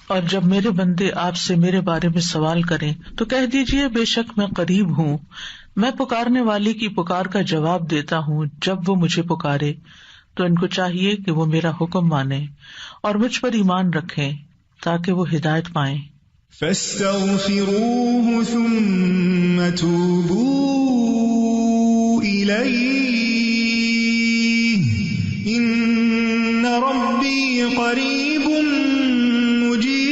اور جب میرے بندے آپ سے میرے بارے میں سوال کریں تو کہہ دیجئے بے شک میں قریب ہوں، میں پکارنے والی کی پکار کا جواب دیتا ہوں جب وہ مجھے پکارے. تو ان کو چاہیے کہ وہ میرا حکم مانیں اور مجھ پر ایمان رکھیں تاکہ وہ ہدایت پائیں. فاستغفروه ثم توبوا إليه إن ربي قريب مجيب.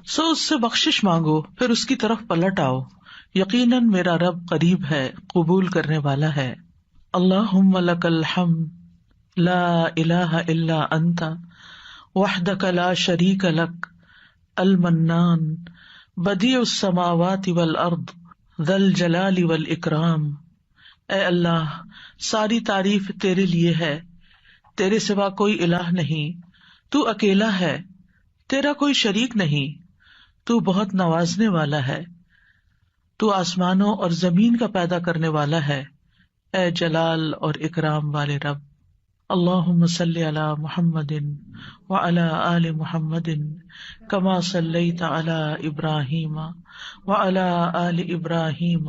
سو اس سے بخشش مانگو پھر اس کی طرف پلٹ آؤ، یقیناً میرا رب قریب ہے، قبول کرنے والا ہے. اللہم لک الحمد لا الہ الا انت وحدک لا شریک لک المنان بدیع السماوات والارض ذی الجلال والاکرام. اے اللہ، ساری تعریف تیرے لیے ہے، تیرے سوا کوئی الہ نہیں، تو اکیلا ہے، تیرا کوئی شریک نہیں، تو بہت نوازنے والا ہے، تو آسمانوں اور زمین کا پیدا کرنے والا ہے، اے جلال اور اکرام والے رب. اللہم صلی علی محمد وعلی آل محمد کما صلیت علی ابراہیم وعلی آل ابراہیم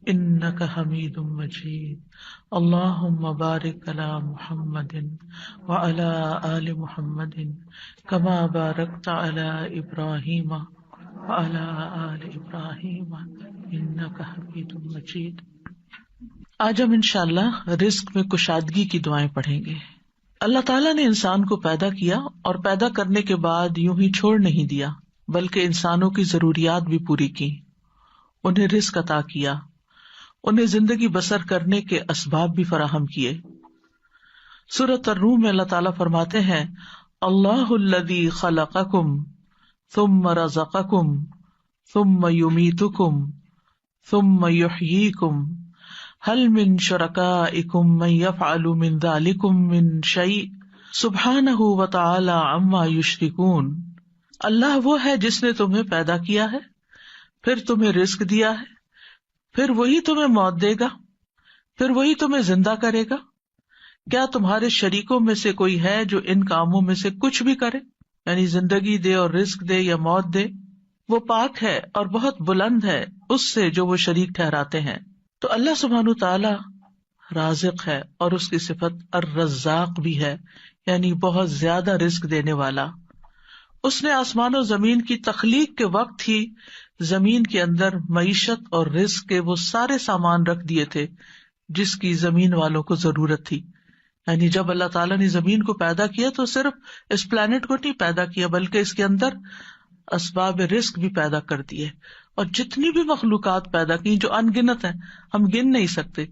انک حمید مجید. اللہم بارک علی محمد وعلی آل محمد کما بارکت علی ابراہیم وعلی آل ابراہیم انک حمید مجید. آج ہم انشاءاللہ رزق میں کشادگی کی دعائیں پڑھیں گے. اللہ تعالیٰ نے انسان کو پیدا کیا اور پیدا کرنے کے بعد یوں ہی چھوڑ نہیں دیا، بلکہ انسانوں کی ضروریات بھی پوری کی، انہیں رزق عطا کیا، انہیں زندگی بسر کرنے کے اسباب بھی فراہم کیے. سورۃ الروم میں اللہ تعالیٰ فرماتے ہیں اللہ الذی خلقکم ثم رزقکم ثم یمیتکم ثم یحییکم هل من شرکائکم من یفعل من ذلکم من شیء سبحانہ وتعالی عما یشرکون. اللہ وہ ہے جس نے تمہیں پیدا کیا ہے، پھر تمہیں رزق دیا ہے، پھر وہی تمہیں موت دے گا، پھر وہی تمہیں زندہ کرے گا. کیا تمہارے شریکوں میں سے کوئی ہے جو ان کاموں میں سے کچھ بھی کرے، یعنی زندگی دے اور رزق دے یا موت دے؟ وہ پاک ہے اور بہت بلند ہے اس سے جو وہ شریک ٹھہراتے ہیں. تو اللہ سبحانہ تعالی رازق ہے اور اس کی صفت الرزاق بھی ہے، یعنی بہت زیادہ رزق دینے والا. اس نے آسمان و زمین کی تخلیق کے وقت ہی زمین کے اندر معیشت اور رزق کے وہ سارے سامان رکھ دیے تھے جس کی زمین والوں کو ضرورت تھی. یعنی جب اللہ تعالیٰ نے زمین کو پیدا کیا تو صرف اس پلانٹ کو نہیں پیدا کیا بلکہ اس کے اندر اسباب رزق بھی پیدا کر دیے، اور جتنی بھی مخلوقات پیدا کی جو ان گنت ہیں، ہم گن نہیں سکتے.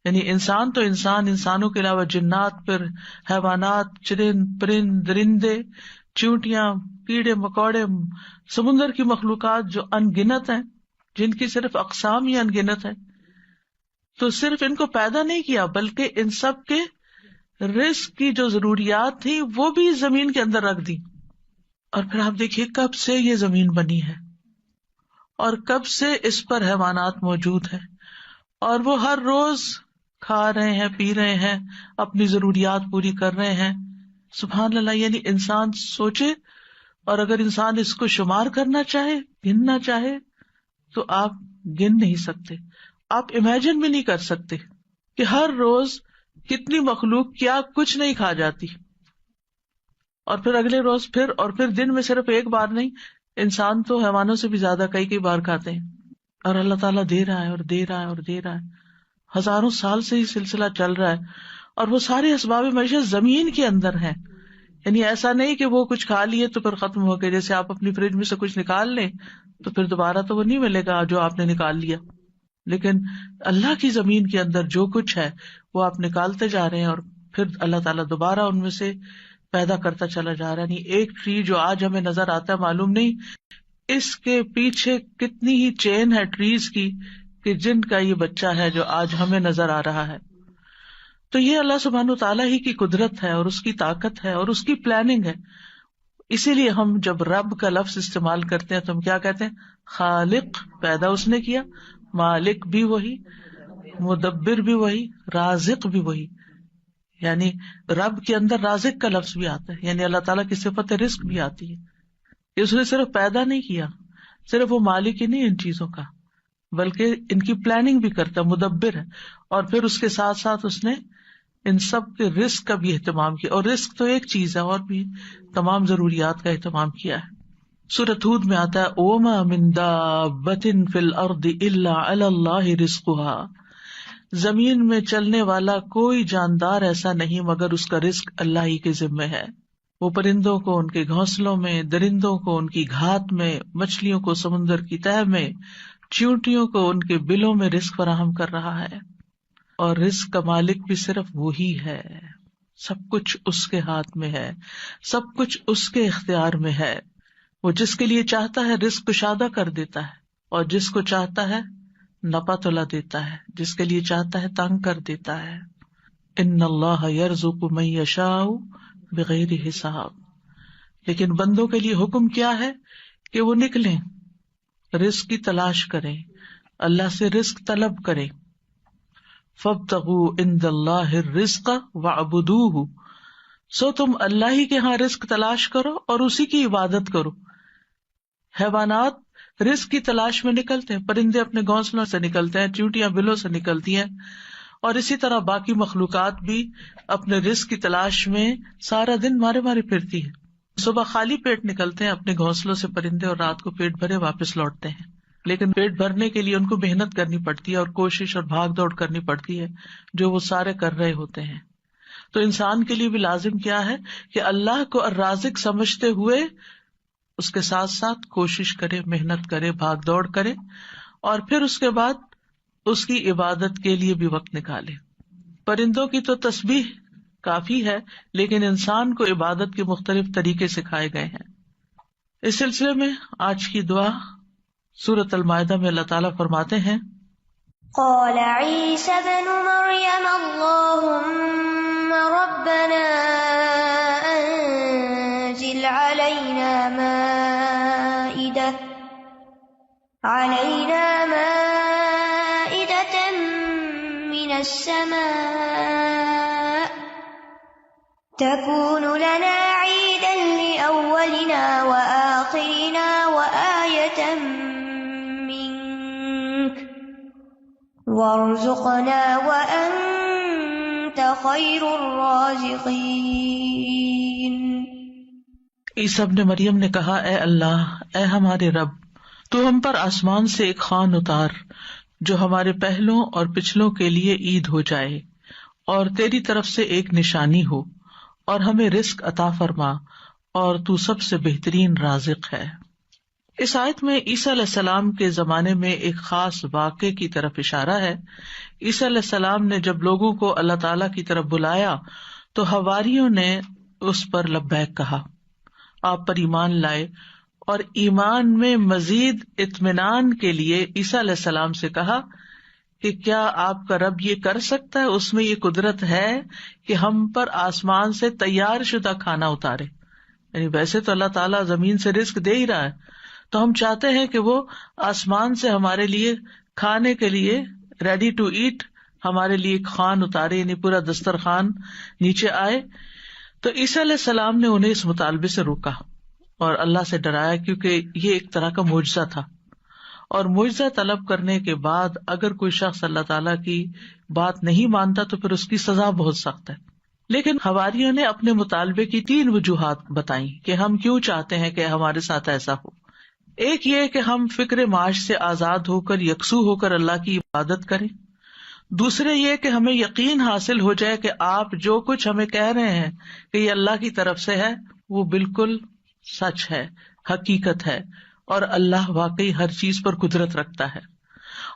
یعنی انسان تو انسان، انسانوں کے علاوہ جنات، پھر حیوانات، چرند پرند درندے، چیونٹیاں، کیڑے مکوڑے، سمندر کی مخلوقات جو ان گنت ہیں، جن کی صرف اقسام ہی ان گنت ہیں. تو صرف ان کو پیدا نہیں کیا بلکہ ان سب کے رزق کی جو ضروریات تھی وہ بھی زمین کے اندر رکھ دی. اور پھر آپ دیکھیے کب سے یہ زمین بنی ہے اور کب سے اس پر حیوانات موجود ہیں، اور وہ ہر روز کھا رہے ہیں، پی رہے ہیں، اپنی ضروریات پوری کر رہے ہیں. سبحان اللہ. یعنی انسان سوچے، اور اگر انسان اس کو شمار کرنا چاہے، گننا چاہے، تو آپ گن نہیں سکتے، آپ امیجن بھی نہیں کر سکتے کہ ہر روز کتنی مخلوق کیا کچھ نہیں کھا جاتی، اور پھر اگلے روز پھر، اور پھر دن میں صرف ایک بار نہیں، انسان تو حیوانوں سے بھی زیادہ کئی بار کھاتے ہیں. اور اللہ تعالیٰ دے رہا ہے اور دے رہا ہے اور دے رہا ہے، ہزاروں سال سے یہ سلسلہ چل رہا ہے. اور وہ سارے اسباب معیشت زمین کے اندر ہیں. یعنی ایسا نہیں کہ وہ کچھ کھا لیے تو پھر ختم ہو گئے، جیسے آپ اپنی فریج میں سے کچھ نکال لیں تو پھر دوبارہ تو وہ نہیں ملے گا جو آپ نے نکال لیا. لیکن اللہ کی زمین کے اندر جو کچھ ہے وہ آپ نکالتے جا رہے ہیں، اور پھر اللہ تعالیٰ دوبارہ ان میں سے پیدا کرتا چلا جا رہا ہے. نہیں ایک ٹری جو آج ہمیں نظر آتا ہے، معلوم نہیں اس کے پیچھے کتنی ہی چین ہے ٹریز کی کہ جن کا یہ بچہ ہے جو آج ہمیں نظر آ رہا ہے. تو یہ اللہ سبحانہ تعالیٰ ہی کی قدرت ہے اور اس کی طاقت ہے اور اس کی پلاننگ ہے. اسی لیے ہم جب رب کا لفظ استعمال کرتے ہیں تو ہم کیا کہتے ہیں؟ خالق، پیدا اس نے کیا، مالک بھی وہی، مدبر بھی وہی، رازق بھی وہی. یعنی رب کے اندر رازق کا لفظ بھی آتا ہے، یعنی اللہ تعالیٰ کی صفت رزق بھی آتی ہے. اس نے صرف پیدا نہیں کیا، صرف وہ مالک ہی نہیں ان چیزوں کا، بلکہ ان کی پلاننگ بھی کرتا، مدبر ہے. اور پھر اس کے ساتھ ساتھ اس نے ان سب کے رزق کا بھی اہتمام کیا. اور رزق تو ایک چیز ہے، اور بھی تمام ضروریات کا اہتمام کیا ہے. سورۃ ہود میں آتا ہے وَمَا مِن دَابَّةٍ فِي الْأَرْضِ إِلَّا عَلَى اللَّهِ رِزْقُهَا، زمین میں چلنے والا کوئی جاندار ایسا نہیں مگر اس کا رزق اللہ ہی کے ذمے ہے. وہ پرندوں کو ان کے گھونسلوں میں، درندوں کو ان کی گھات میں، مچھلیوں کو سمندر کی تہہ میں، چیونٹیوں کو ان کے بلوں میں رزق فراہم کر رہا ہے. اور رزق کا مالک بھی صرف وہی ہے. سب کچھ اس کے ہاتھ میں ہے، سب کچھ اس کے اختیار میں ہے. وہ جس کے لیے چاہتا ہے رزق کشادہ کر دیتا ہے، اور جس کو چاہتا ہے نپا تلا دیتا ہے، جس کے لیے چاہتا ہے تنگ کر دیتا ہے. ان اللہ یرزق من یشاء بغیر حساب. لیکن بندوں کے لیے حکم کیا ہے کہ وہ نکلیں، رزق کی تلاش کریں، اللہ سے رزق طلب کریں. فابتغوا عند اللہ الرزق واعبدوہ، سو تم اللہ ہی کے ہاں رزق تلاش کرو اور اسی کی عبادت کرو. حیوانات رزق کی تلاش میں نکلتے ہیں، پرندے اپنے گھونسلوں سے نکلتے ہیں، چیونٹیاں بلوں سے نکلتی ہیں، اور اسی طرح باقی مخلوقات بھی اپنے رزق کی تلاش میں سارا دن مارے مارے پھرتی ہے. صبح خالی پیٹ نکلتے ہیں اپنے گھونسلوں سے پرندے، اور رات کو پیٹ بھرے واپس لوٹتے ہیں. لیکن پیٹ بھرنے کے لیے ان کو محنت کرنی پڑتی ہے اور کوشش اور بھاگ دوڑ کرنی پڑتی ہے، جو وہ سارے کر رہے ہوتے ہیں. تو انسان کے لیے بھی لازم کیا ہے کہ اللہ کو الرازق سمجھتے ہوئے اس کے ساتھ ساتھ کوشش کرے، محنت کرے، بھاگ دوڑ کرے، اور پھر اس کے بعد اس کی عبادت کے لیے بھی وقت نکالے. پرندوں کی تو تسبیح کافی ہے، لیکن انسان کو عبادت کے مختلف طریقے سکھائے گئے ہیں. اس سلسلے میں آج کی دعا سورۃ المائدہ میں اللہ تعالیٰ فرماتے ہیں قال عیسی ابن مریم اللہم ربنا انزل علینا مائدة من السماء تكون لنا عيدا لأولنا وآخرنا وآية منك وارزقنا وأنت خير الرازقين. عیسیٰ ابن مریم نے کہا اے اللہ، اے ہمارے رب، تو ہم پر آسمان سے ایک خوان اتار جو ہمارے پہلوں اور پچھلوں کے لیے عید ہو جائے، اور تیری طرف سے ایک نشانی ہو، اور ہمیں رزق عطا فرما، اور تو سب سے بہترین رازق ہے. اس آیت میں عیسیٰ علیہ السلام کے زمانے میں ایک خاص واقعے کی طرف اشارہ ہے. عیسیٰ علیہ السلام نے جب لوگوں کو اللہ تعالیٰ کی طرف بلایا تو حواریوں نے اس پر لبیک کہا، آپ پر ایمان لائے، اور ایمان میں مزید اطمینان کے لیے عیسیٰ علیہ السلام سے کہا کہ کیا آپ کا رب یہ کر سکتا ہے، اس میں یہ قدرت ہے کہ ہم پر آسمان سے تیار شدہ کھانا اتارے. یعنی ویسے تو اللہ تعالیٰ زمین سے رزق دے ہی رہا ہے، تو ہم چاہتے ہیں کہ وہ آسمان سے ہمارے لیے کھانے کے لیے ریڈی ٹو ایٹ ہمارے لیے ایک خوان اتارے، یعنی پورا دسترخوان نیچے آئے. تو عیسیٰ علیہ السلام نے انہیں اس مطالبے سے روکا اور اللہ سے ڈرایا، کیونکہ یہ ایک طرح کا معجزہ تھا، اور معجزہ طلب کرنے کے بعد اگر کوئی شخص اللہ تعالیٰ کی بات نہیں مانتا تو پھر اس کی سزا بہت سخت ہے. لیکن حواریوں نے اپنے مطالبے کی 3 وجوہات بتائیں کہ ہم کیوں چاہتے ہیں کہ ہمارے ساتھ ایسا ہو. ایک یہ کہ ہم فکر معاش سے آزاد ہو کر یکسو ہو کر اللہ کی عبادت کریں. دوسرے یہ کہ ہمیں یقین حاصل ہو جائے کہ آپ جو کچھ ہمیں کہہ رہے ہیں کہ یہ اللہ کی طرف سے ہے وہ بالکل سچ ہے، حقیقت ہے، اور اللہ واقعی ہر چیز پر قدرت رکھتا ہے.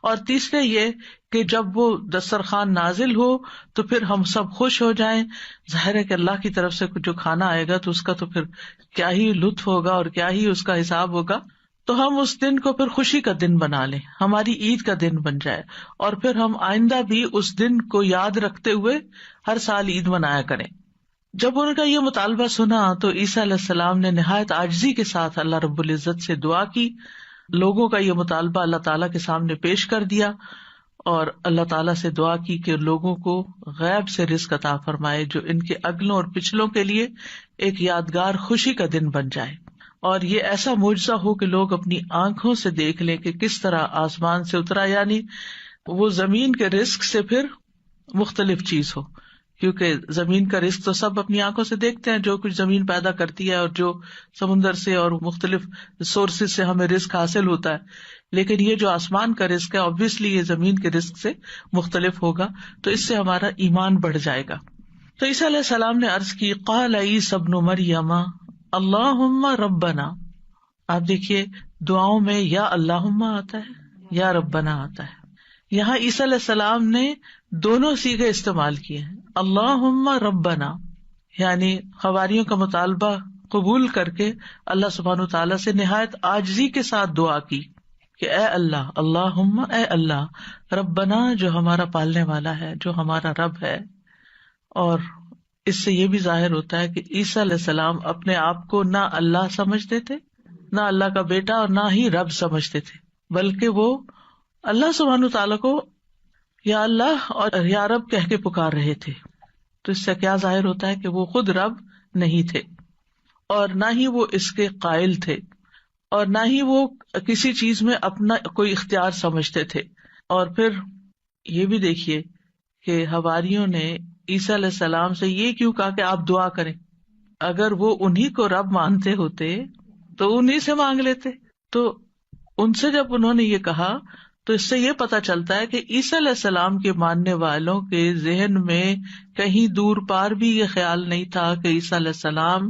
اور تیسرے یہ کہ جب وہ دسترخوان نازل ہو تو پھر ہم سب خوش ہو جائیں. ظاہر ہے کہ اللہ کی طرف سے جو کھانا آئے گا تو اس کا تو پھر کیا ہی لطف ہوگا اور کیا ہی اس کا حساب ہوگا. تو ہم اس دن کو پھر خوشی کا دن بنا لیں، ہماری عید کا دن بن جائے، اور پھر ہم آئندہ بھی اس دن کو یاد رکھتے ہوئے ہر سال عید منایا کریں. جب ان کا یہ مطالبہ سنا تو عیسیٰ علیہ السلام نے نہایت عاجزی کے ساتھ اللہ رب العزت سے دعا کی. لوگوں کا یہ مطالبہ اللہ تعالیٰ کے سامنے پیش کر دیا، اور اللہ تعالیٰ سے دعا کی کہ لوگوں کو غیب سے رزق عطا فرمائے جو ان کے اگلوں اور پچھلوں کے لیے ایک یادگار خوشی کا دن بن جائے، اور یہ ایسا معجزہ ہو کہ لوگ اپنی آنکھوں سے دیکھ لیں کہ کس طرح آسمان سے اترا، یعنی وہ زمین کے رزق سے پھر مختلف چیز ہو، کیونکہ زمین کا رزق تو سب اپنی آنکھوں سے دیکھتے ہیں، جو کچھ زمین پیدا کرتی ہے اور جو سمندر سے اور مختلف سورسز سے ہمیں رزق حاصل ہوتا ہے، لیکن یہ جو آسمان کا رزق ہے obviously یہ زمین کے رزق سے مختلف ہوگا، تو اس سے ہمارا ایمان بڑھ جائے گا۔ تو عیسیٰ علیہ السلام نے عرض کی قال عیسی ابن مریم اللہم ربنا، آپ دیکھیے دعاؤں میں یا اللہم آتا ہے یا ربنا آتا ہے، یہاں عیسیٰ علیہ السلام نے دونوں صیغے استعمال کیے ہیں، اللہم ربنا یعنی حواریوں کا مطالبہ قبول کر کے اللہ سبحانہ وتعالیٰ سے نہایت عاجزی کے ساتھ دعا کی کہ اے اللہ، اللہم اے اللہ، ربنا جو ہمارا پالنے والا ہے، جو ہمارا رب ہے۔ اور اس سے یہ بھی ظاہر ہوتا ہے کہ عیسیٰ علیہ السلام اپنے آپ کو نہ اللہ سمجھتے تھے، نہ اللہ کا بیٹا، اور نہ ہی رب سمجھتے تھے، بلکہ وہ اللہ سبحانہ تعالیٰ کو یا اللہ اور یا رب کہہ کے پکار رہے تھے۔ تو اس سے کیا ظاہر ہوتا ہے کہ وہ خود رب نہیں تھے، اور نہ ہی وہ اس کے قائل تھے، اور نہ ہی وہ کسی چیز میں اپنا کوئی اختیار سمجھتے تھے۔ اور پھر یہ بھی دیکھیے کہ حواریوں نے عیسیٰ علیہ السلام سے یہ کیوں کہا کہ آپ دعا کریں؟ اگر وہ انہی کو رب مانتے ہوتے تو انہی سے مانگ لیتے۔ تو ان سے جب انہوں نے یہ کہا تو اس سے یہ پتا چلتا ہے کہ عیسیٰ علیہ السلام کے ماننے والوں کے ذہن میں کہیں دور پار بھی یہ خیال نہیں تھا کہ عیسیٰ علیہ السلام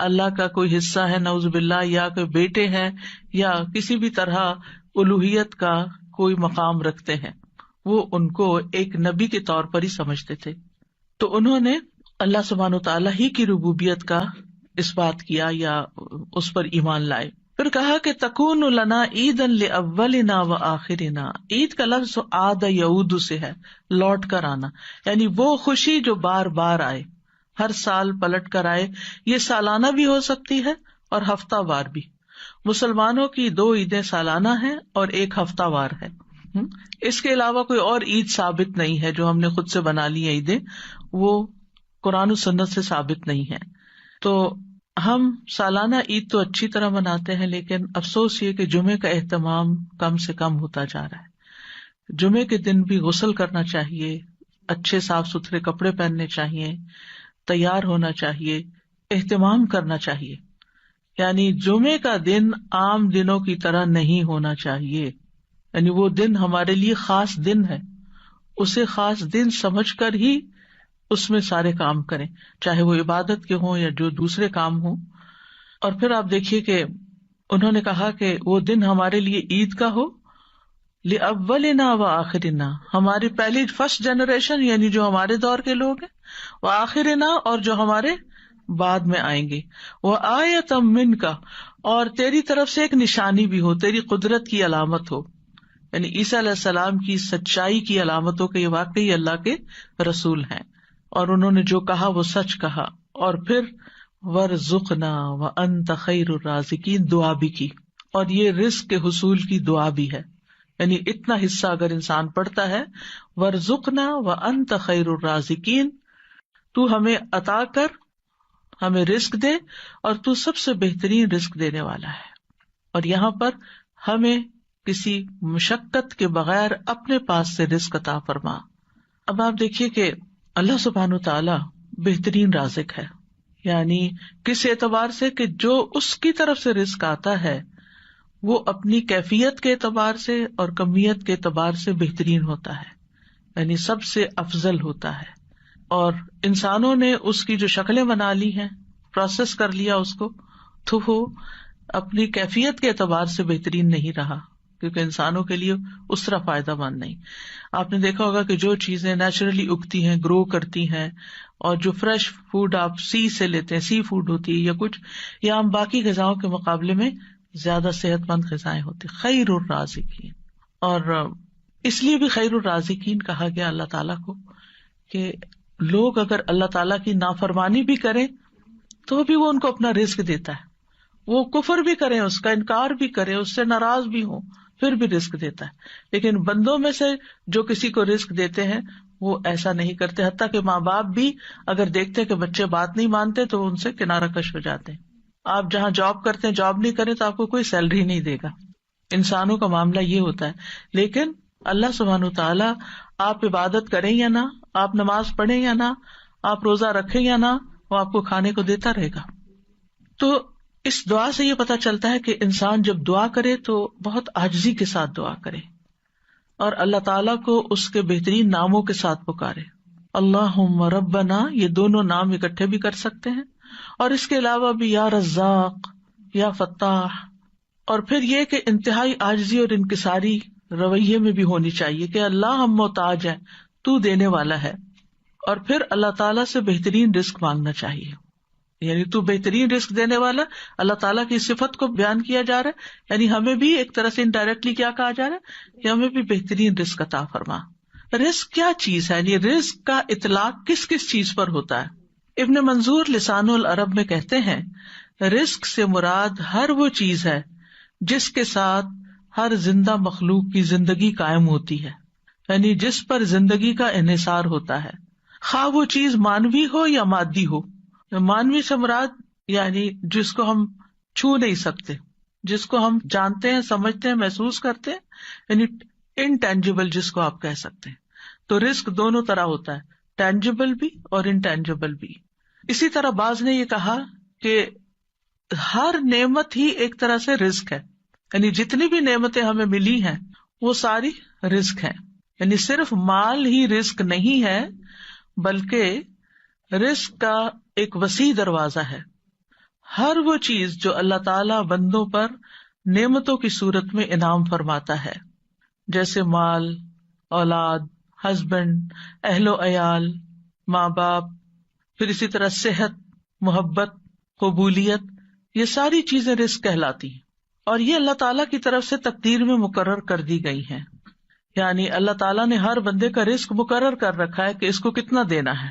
اللہ کا کوئی حصہ ہے نعوذ باللہ، یا کوئی بیٹے ہیں، یا کسی بھی طرح الوہیت کا کوئی مقام رکھتے ہیں۔ وہ ان کو ایک نبی کے طور پر ہی سمجھتے تھے۔ تو انہوں نے اللہ سبحانہ وتعالیٰ ہی کی ربوبیت کا اس بات کیا یا اس پر ایمان لائے۔ پھر کہا کہ تکون لنا عیدا لاولنا وآخرنا، عید کا لفظ عاد یعود سے ہے، لوٹ کر آنا، یعنی وہ خوشی جو بار بار آئے، ہر سال پلٹ کر آئے۔ یہ سالانہ بھی ہو سکتی ہے اور ہفتہ وار بھی۔ مسلمانوں کی 2 عیدیں سالانہ ہیں اور 1 ہفتہ وار ہے۔ اس کے علاوہ کوئی اور عید ثابت نہیں ہے جو ہم نے خود سے بنا لی ہیں عیدیں، وہ قرآن و سنت سے ثابت نہیں ہے۔ تو ہم سالانہ عید تو اچھی طرح مناتے ہیں، لیکن افسوس یہ کہ جمعے کا اہتمام کم سے کم ہوتا جا رہا ہے۔ جمعے کے دن بھی غسل کرنا چاہیے، اچھے صاف ستھرے کپڑے پہننے چاہیے، تیار ہونا چاہیے، اہتمام کرنا چاہیے۔ یعنی جمعے کا دن عام دنوں کی طرح نہیں ہونا چاہیے، یعنی وہ دن ہمارے لیے خاص دن ہے، اسے خاص دن سمجھ کر ہی اس میں سارے کام کریں، چاہے وہ عبادت کے ہوں یا جو دوسرے کام ہوں۔ اور پھر آپ دیکھیے کہ انہوں نے کہا کہ وہ دن ہمارے لیے عید کا ہو، لأولنا وآخرنا، ہماری پہلی فرسٹ جنریشن یعنی جو ہمارے دور کے لوگ ہیں، وآخرنا اور جو ہمارے بعد میں آئیں گے، وآیۃ منک، اور تیری طرف سے ایک نشانی بھی ہو، تیری قدرت کی علامت ہو، یعنی عیسیٰ علیہ السلام کی سچائی کی علامت ہو کہ یہ واقعی اللہ کے رسول ہیں اور انہوں نے جو کہا وہ سچ کہا۔ اور پھر وارزقنا وانت خیر الرازقین دعا بھی کی، اور یہ رزق کے حصول کی دعا بھی ہے، یعنی اتنا حصہ اگر انسان پڑھتا ہے، وارزقنا وانت خیر الرازقین، تو ہمیں عطا کر، ہمیں رزق دے، اور تو سب سے بہترین رزق دینے والا ہے، اور یہاں پر ہمیں کسی مشقت کے بغیر اپنے پاس سے رزق عطا فرما۔ اب آپ دیکھیے کہ اللہ سبحانہ تعالی بہترین رازق ہے، یعنی کس اعتبار سے کہ جو اس کی طرف سے رزق آتا ہے وہ اپنی کیفیت کے اعتبار سے اور کمیت کے اعتبار سے بہترین ہوتا ہے، یعنی سب سے افضل ہوتا ہے۔ اور انسانوں نے اس کی جو شکلیں بنا لی ہیں، پروسیس کر لیا اس کو، تو وہ اپنی کیفیت کے اعتبار سے بہترین نہیں رہا، کیونکہ انسانوں کے لیے اس طرح فائدہ مند نہیں۔ آپ نے دیکھا ہوگا کہ جو چیزیں نیچرلی اگتی ہیں، گرو کرتی ہیں، اور جو فریش فوڈ آپ سی سے لیتے ہیں، سی فوڈ ہوتی ہے یا کچھ، یا ہم باقی غذاؤں کے مقابلے میں زیادہ صحت مند غذائیں ہوتی، خیر الرازقین۔ اور اس لیے بھی خیر الرازقین کہا گیا اللہ تعالیٰ کو کہ لوگ اگر اللہ تعالیٰ کی نافرمانی بھی کریں تو بھی وہ ان کو اپنا رزق دیتا ہے، وہ کفر بھی کریں، اس کا انکار بھی کریں، اس سے ناراض بھی ہوں، پھر بھی رزق دیتا ہے. لیکن بندوں میں سے جو کسی کو رزق دیتے ہیں وہ ایسا نہیں کرتے، حتیٰ کہ ماں باپ بھی اگر دیکھتے کہ بچے بات نہیں مانتے تو ان سے کنارہ کش ہو جاتے ہیں. آپ جہاں جاب کرتے ہیں جاب نہیں کریں تو آپ کو کوئی سیلری نہیں دے گا. انسانوں کا معاملہ یہ ہوتا ہے. لیکن اللہ سبحانہ وتعالیٰ آپ عبادت کریں یا نہ، آپ نماز پڑھیں یا نہ، آپ روزہ رکھیں یا نہ، وہ آپ کو کھانے کو دیتا رہے گا. تو اس دعا سے یہ پتا چلتا ہے کہ انسان جب دعا کرے تو بہت عاجزی کے ساتھ دعا کرے اور اللہ تعالیٰ کو اس کے بہترین ناموں کے ساتھ پکارے. اللہم ربنا، یہ دونوں نام اکٹھے بھی کر سکتے ہیں، اور اس کے علاوہ بھی یا رزاق، یا فتاح. اور پھر یہ کہ انتہائی عاجزی اور انکساری رویے میں بھی ہونی چاہیے کہ اللہ ہم محتاج ہیں، تو دینے والا ہے. اور پھر اللہ تعالیٰ سے بہترین رزق مانگنا چاہیے، یعنی تو بہترین رزق دینے والا. اللہ تعالیٰ کی صفت کو بیان کیا جا رہا ہے، یعنی ہمیں بھی ایک طرح سے انڈائریکٹلی کیا کہا جا رہا ہے کہ ہمیں بھی بہترین رزق عطا فرما. رزق کیا چیز ہے، یعنی رزق کا اطلاق کس کس چیز پر ہوتا ہے؟ ابن منظور لسان العرب میں کہتے ہیں رزق سے مراد ہر وہ چیز ہے جس کے ساتھ ہر زندہ مخلوق کی زندگی قائم ہوتی ہے، یعنی جس پر زندگی کا انحصار ہوتا ہے، خواہ وہ چیز مانوی ہو یا مادی ہو. مانوی سے مراد یعنی جس کو ہم چھو نہیں سکتے، جس کو ہم جانتے ہیں، سمجھتے ہیں، محسوس کرتے ہیں، یعنی انٹینجیبل جس کو آپ کہہ سکتے ہیں. تو رزق دونوں طرح ہوتا ہے، ٹینجیبل بھی اور انٹینجیبل بھی. اسی طرح بعض نے یہ کہا کہ ہر نعمت ہی ایک طرح سے رزق ہے، یعنی جتنی بھی نعمتیں ہمیں ملی ہیں وہ ساری رزق ہیں. یعنی صرف مال ہی رزق نہیں ہے بلکہ رزق کا ایک وسیع دروازہ ہے. ہر وہ چیز جو اللہ تعالیٰ بندوں پر نعمتوں کی صورت میں انعام فرماتا ہے، جیسے مال، اولاد، ہسبینڈ، اہل و عیال، ماں باپ، پھر اسی طرح صحت، محبت، قبولیت، یہ ساری چیزیں رزق کہلاتی ہیں. اور یہ اللہ تعالیٰ کی طرف سے تقدیر میں مقرر کر دی گئی ہیں. یعنی اللہ تعالیٰ نے ہر بندے کا رزق مقرر کر رکھا ہے کہ اس کو کتنا دینا ہے.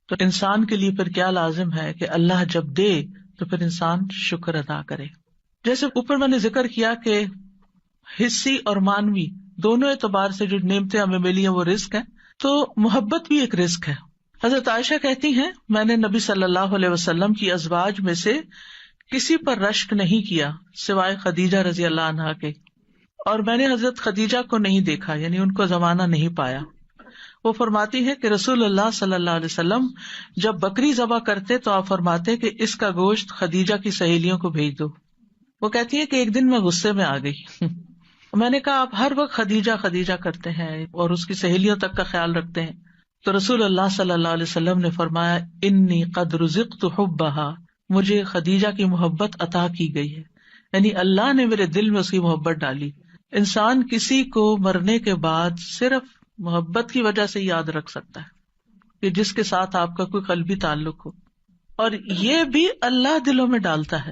تو انسان کے لیے پھر کیا لازم ہے کہ اللہ جب دے تو پھر انسان شکر ادا کرے. جیسے اوپر میں نے ذکر کیا کہ حصی اور مانوی دونوں اعتبار سے جو نعمتیں ہمیں ملی ہیں وہ رزق ہے، تو محبت بھی ایک رزق ہے. حضرت عائشہ کہتی ہیں میں نے نبی صلی اللہ علیہ وسلم کی ازواج میں سے کسی پر رشک نہیں کیا سوائے خدیجہ رضی اللہ عنہا کے، اور میں نے حضرت خدیجہ کو نہیں دیکھا، یعنی ان کو زمانہ نہیں پایا. وہ فرماتی ہے کہ رسول اللہ صلی اللہ علیہ وسلم جب بکری ذبح کرتے تو آپ فرماتے کہ اس کا گوشت خدیجہ کی سہیلیوں کو بھیج دو. وہ کہتی ہے کہ ایک دن میں غصے میں آ گئی. میں نے کہا آپ ہر وقت خدیجہ خدیجہ کرتے ہیں اور اس کی سہیلیوں تک کا خیال رکھتے ہیں. تو رسول اللہ صلی اللہ علیہ وسلم نے فرمایا انی قد رزقت حبھا، مجھے خدیجہ کی محبت عطا کی گئی ہے، یعنی اللہ نے میرے دل میں اس کی محبت ڈالی. انسان کسی کو مرنے کے بعد صرف محبت کی وجہ سے یاد رکھ سکتا ہے کہ جس کے ساتھ آپ کا کوئی قلبی تعلق ہو، اور یہ بھی اللہ دلوں میں ڈالتا ہے.